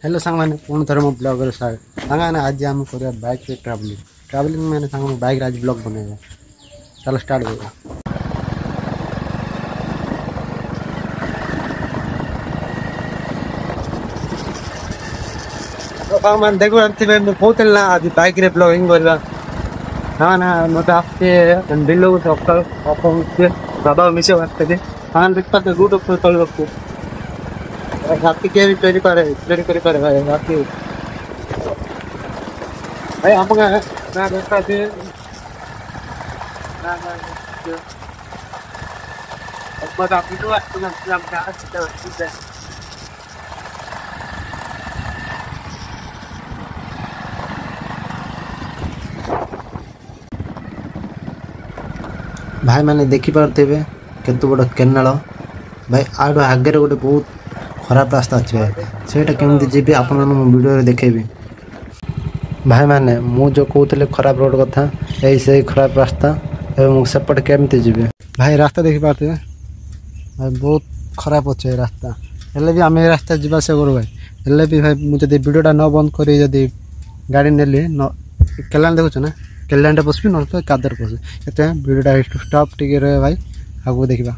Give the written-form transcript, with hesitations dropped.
Hello सांग मैंने पुणी थर मो ब्लॉगर सांग आज आम कर बाइक रे ट्रावेलिंग मैंने सांग बाइक आज ब्लॉग बनेगा। चलो स्टार्ट होगा। तो सांग मैंने देखो मैं बहुत ना आज बाइक रे ब्लॉगिंग करवा। हाँ ना मत आपके बिल्लो सकाल बाबा मिसे वास्ते हाँ देखता रूट ऊपर चल रखो रात के भी प्लेन करे भाई रात भाई हम ना देखता थे ना बस आप तो हम क्या भाई मैंने देखिपे केत बड़ केनाल भाई आड़ आगे गोटे बहुत खराब रास्ता अच्छे भाई से केमती जी आप वीडियो देखेबी भाई मैंने जो कहते खराब रोड कथा यही से खराब रास्ता सेपटे केमती जी भाई रास्ता देखिपे भाई बहुत खराब अच्छे रास्ता हेल्ले भी आम रास्ता जावास करूँ भाई हेल्ले भी भाई मुझे वीडियोटा न बंद कर गाड़ी नेली केलान देखुच ना केलान पशबी ना कादर पशु ये वीडियोटा स्टॉप टिके रहे भाई आगे देखा।